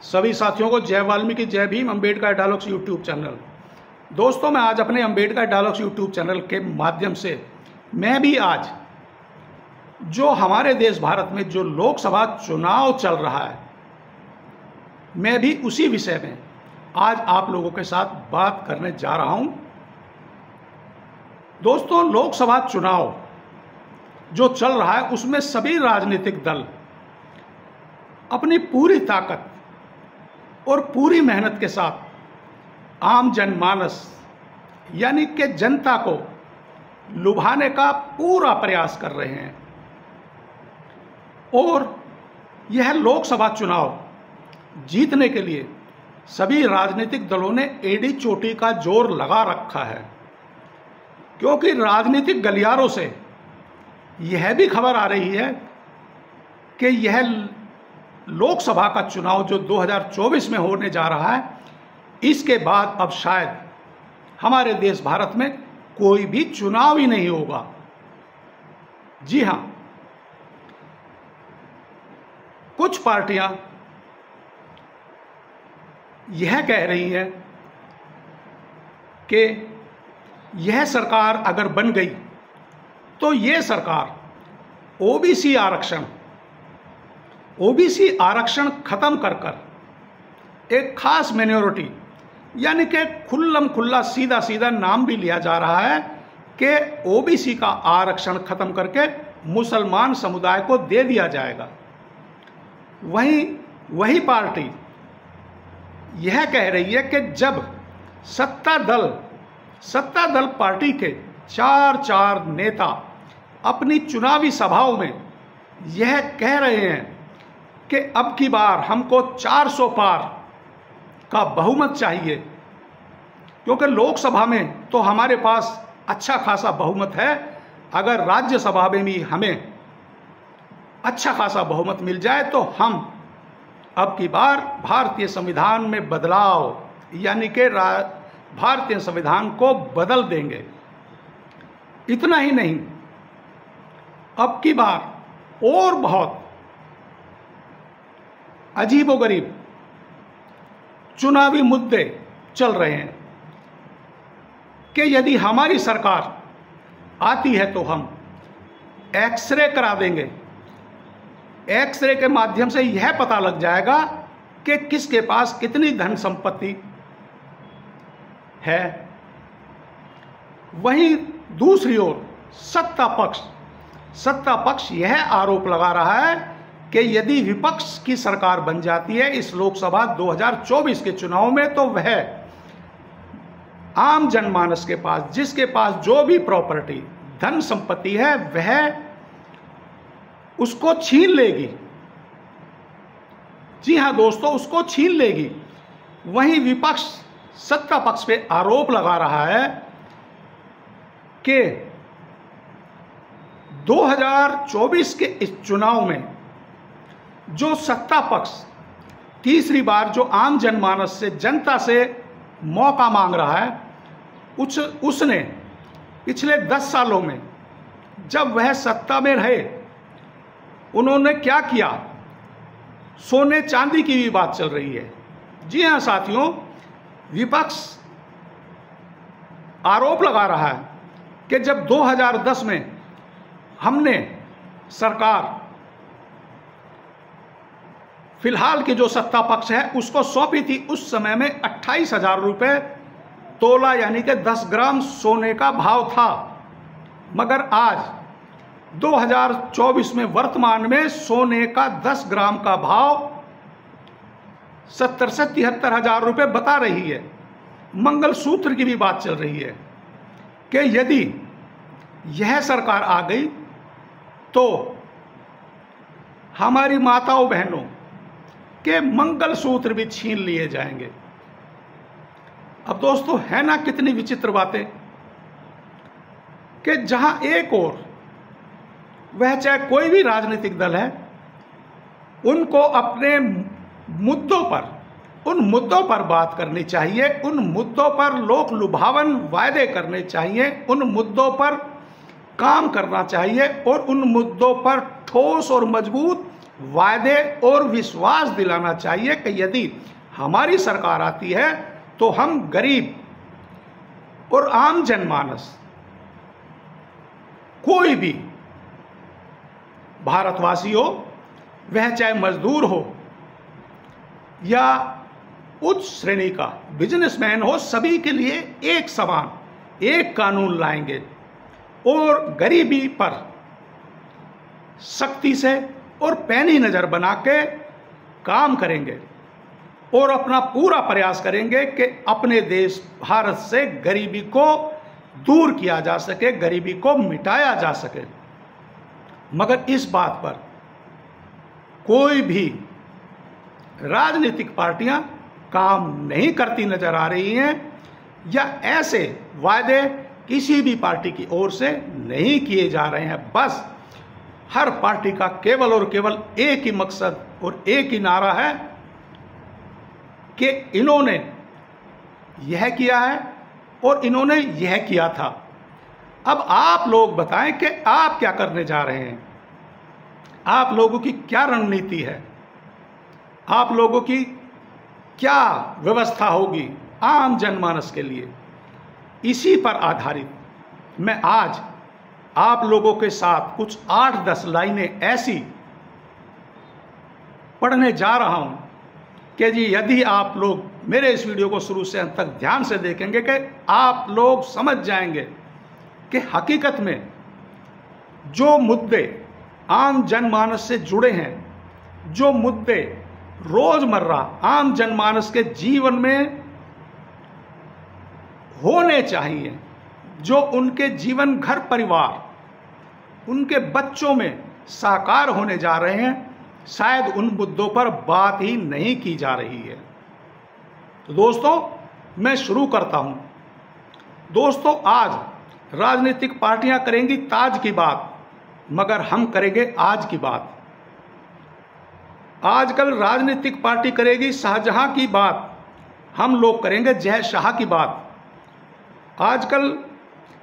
सभी साथियों को जय वाल्मीकि जय Bhim Ambedkar dialogues YouTube channel. दोस्तों, मैं आज अपने अम्बेडकर डायलॉग्स यूट्यूब चैनल के माध्यम से मैं भी आज जो हमारे देश भारत में जो लोकसभा चुनाव चल रहा है, मैं भी उसी विषय में आज आप लोगों के साथ बात करने जा रहा हूं। दोस्तों, लोकसभा चुनाव जो चल रहा है उसमें सभी राजनीतिक दल अपनी पूरी ताकत और पूरी मेहनत के साथ आम जनमानस यानी कि जनता को लुभाने का पूरा प्रयास कर रहे हैं और यह लोकसभा चुनाव जीतने के लिए सभी राजनीतिक दलों ने एड़ी चोटी का जोर लगा रखा है, क्योंकि राजनीतिक गलियारों से यह भी खबर आ रही है कि यह लोकसभा का चुनाव जो 2024 में होने जा रहा है, इसके बाद अब शायद हमारे देश भारत में कोई भी चुनाव ही नहीं होगा। जी हां, कुछ पार्टियां यह कह रही हैं कि यह सरकार अगर बन गई तो यह सरकार ओबीसी आरक्षण खत्म कर कर एक खास माइनॉरिटी यानी कि खुल्लम खुल्ला सीधा सीधा नाम भी लिया जा रहा है कि ओबीसी का आरक्षण खत्म करके मुसलमान समुदाय को दे दिया जाएगा। वही पार्टी यह कह रही है कि जब सत्ता दल पार्टी के चार नेता अपनी चुनावी सभाओं में यह कह रहे हैं कि अब की बार हमको 400 पार का बहुमत चाहिए, क्योंकि लोकसभा में तो हमारे पास अच्छा खासा बहुमत है, अगर राज्यसभा में भी हमें अच्छा खासा बहुमत मिल जाए तो हम अब की बार भारतीय संविधान में बदलाव यानी कि भारतीय संविधान को बदल देंगे। इतना ही नहीं, अब की बार और बहुत अजीबोगरीब चुनावी मुद्दे चल रहे हैं कि यदि हमारी सरकार आती है तो हम एक्सरे करा देंगे। एक्सरे के माध्यम से यह पता लग जाएगा कि किसके पास कितनी धन संपत्ति है। वहीं दूसरी ओर सत्ता पक्ष यह आरोप लगा रहा है कि यदि विपक्ष की सरकार बन जाती है इस लोकसभा 2024 के चुनाव में, तो वह आम जनमानस के पास जिसके पास जो भी प्रॉपर्टी धन संपत्ति है वह उसको छीन लेगी। जी हां दोस्तों, उसको छीन लेगी। वहीं विपक्ष सत्ता पक्ष पे आरोप लगा रहा है कि 2024 के इस चुनाव में जो सत्ता पक्ष तीसरी बार जो आम जनमानस से जनता से मौका मांग रहा है, उसने पिछले 10 सालों में जब वह सत्ता में रहे उन्होंने क्या किया, सोने चांदी की भी बात चल रही है। जी हां साथियों, विपक्ष आरोप लगा रहा है कि जब 2010 में हमने सरकार फिलहाल की जो सत्ता पक्ष है उसको सौंपी थी, उस समय में 28,000 रुपये तोला यानी कि 10 ग्राम सोने का भाव था। मगर आज 2024 में वर्तमान में सोने का 10 ग्राम का भाव 70 से 73,000 रुपये बता रही है। मंगलसूत्र की भी बात चल रही है कि यदि यह सरकार आ गई तो हमारी माताओं बहनों के मंगलसूत्र भी छीन लिए जाएंगे। अब दोस्तों, है ना कितनी विचित्र बातें कि जहां एक और वह चाहे कोई भी राजनीतिक दल है, उनको अपने उन मुद्दों पर बात करनी चाहिए, उन मुद्दों पर लोक लुभावन वायदे करने चाहिए, उन मुद्दों पर काम करना चाहिए और उन मुद्दों पर ठोस और मजबूत वायदे और विश्वास दिलाना चाहिए कि यदि हमारी सरकार आती है तो हम गरीब और आम जनमानस, कोई भी भारतवासी हो, वह चाहे मजदूर हो या उच्च श्रेणी का बिजनेसमैन हो, सभी के लिए एक समान एक कानून लाएंगे और गरीबी पर सख्ती से और पैनी नजर बना के काम करेंगे और अपना पूरा प्रयास करेंगे कि अपने देश भारत से गरीबी को दूर किया जा सके, गरीबी को मिटाया जा सके। मगर इस बात पर कोई भी राजनीतिक पार्टियां काम नहीं करती नजर आ रही हैं, या ऐसे वायदे किसी भी पार्टी की ओर से नहीं किए जा रहे हैं। बस हर पार्टी का केवल और केवल एक ही मकसद और एक ही नारा है कि इन्होंने यह किया है और इन्होंने यह किया था। अब आप लोग बताएं कि आप क्या करने जा रहे हैं, आप लोगों की क्या रणनीति है, आप लोगों की क्या व्यवस्था होगी आम जनमानस के लिए। इसी पर आधारित मैं आज आप लोगों के साथ कुछ 8-10 लाइनें ऐसी पढ़ने जा रहा हूं कि जी यदि आप लोग मेरे इस वीडियो को शुरू से अंत तक ध्यान से देखेंगे कि आप लोग समझ जाएंगे कि हकीकत में जो मुद्दे आम जनमानस से जुड़े हैं, जो मुद्दे रोजमर्रा आम जनमानस के जीवन में होने चाहिए, जो उनके जीवन घर परिवार उनके बच्चों में साकार होने जा रहे हैं, शायद उन मुद्दों पर बात ही नहीं की जा रही है। तो दोस्तों मैं शुरू करता हूं। दोस्तों आज राजनीतिक पार्टियां करेंगी ताज की बात, मगर हम करेंगे आज की बात। आजकल राजनीतिक पार्टी करेगी शाहजहां की बात, हम लोग करेंगे जय शाह की बात। आजकल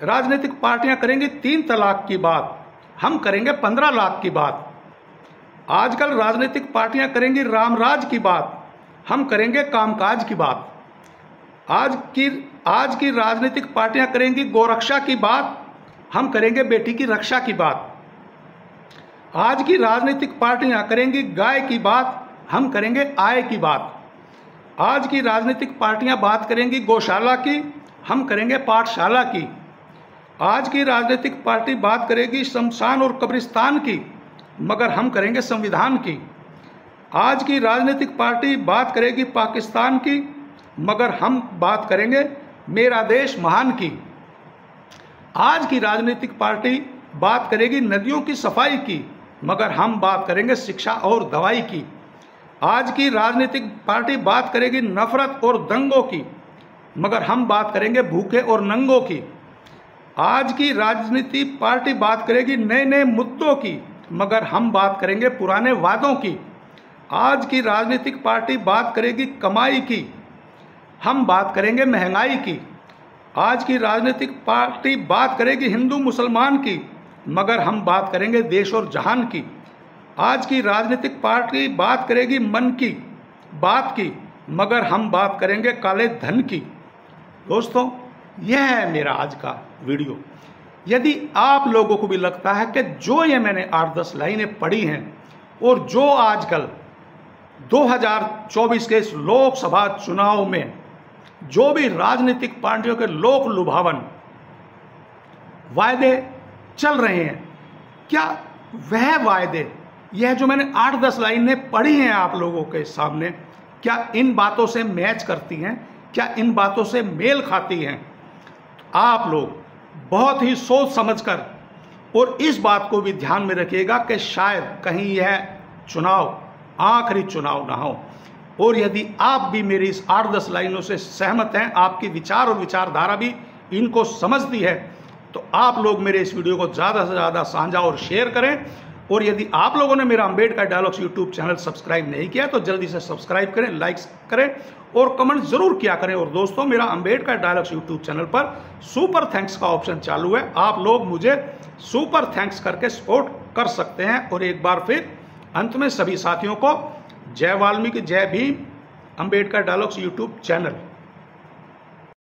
राजनीतिक पार्टियां करेंगी 3 तलाक की बात, हम करेंगे 15 लाख की बात। आजकल राजनीतिक पार्टियां करेंगी रामराज की बात, हम करेंगे कामकाज की बात। आज की राजनीतिक पार्टियां करेंगी गोरक्षा की बात, हम करेंगे बेटी की रक्षा की बात। आज की राजनीतिक पार्टियां करेंगी गाय की बात, हम करेंगे आय की बात। आज की राजनीतिक पार्टियां बात करेंगी गौशाला की, हम करेंगे पाठशाला की। आज की राजनीतिक पार्टी बात करेगी शमशान और कब्रिस्तान की, मगर हम करेंगे संविधान की। आज की राजनीतिक पार्टी बात करेगी पाकिस्तान की, मगर हम बात करेंगे मेरा देश महान की। आज की राजनीतिक पार्टी बात करेगी नदियों की सफाई की, मगर हम बात करेंगे शिक्षा और दवाई की। आज की राजनीतिक पार्टी बात करेगी नफरत और दंगों की, मगर हम बात करेंगे भूखे और नंगों की। आज की राजनीति पार्टी बात करेगी नए नए मुद्दों की, मगर हम बात करेंगे पुराने वादों की। आज की राजनीतिक पार्टी बात करेगी कमाई की, हम बात करेंगे महंगाई की। आज की राजनीतिक पार्टी बात करेगी हिंदू मुसलमान की, मगर हम बात करेंगे देश और जहान की। आज की राजनीतिक पार्टी बात करेगी मन की बात की, मगर हम बात करेंगे काले धन की। दोस्तों यह है मेरा आज का वीडियो। यदि आप लोगों को भी लगता है कि जो ये मैंने 8-10 लाइनें पढ़ी हैं और जो आजकल 2024 के इस लोकसभा चुनाव में जो भी राजनीतिक पार्टियों के लोक लुभावन वायदे चल रहे हैं, क्या वह वायदे, यह जो मैंने 8-10 लाइनें पढ़ी हैं आप लोगों के सामने, क्या इन बातों से मैच करती हैं, क्या इन बातों से मेल खाती हैं? आप लोग बहुत ही सोच समझकर और इस बात को भी ध्यान में रखिएगा कि शायद कहीं यह चुनाव आखिरी चुनाव ना हो। और यदि आप भी मेरी इस 8-10 लाइनों से सहमत हैं, आपकी विचार और विचारधारा भी इनको समझती है, तो आप लोग मेरे इस वीडियो को ज़्यादा से ज़्यादा साझा और शेयर करें। और यदि आप लोगों ने मेरा Ambedkar dialogues YouTube channel subscribe नहीं किया तो जल्दी से सब्सक्राइब करें, लाइक्स करें और कमेंट जरूर किया करें। और दोस्तों मेरा अंबेडकर डायलॉग्स यूट्यूब चैनल पर सुपर थैंक्स का ऑप्शन चालू है, आप लोग मुझे सुपर थैंक्स करके सपोर्ट कर सकते हैं। और एक बार फिर अंत में सभी साथियों को जय वाल्मीकि, जय Bhim, Ambedkar dialogues YouTube channel.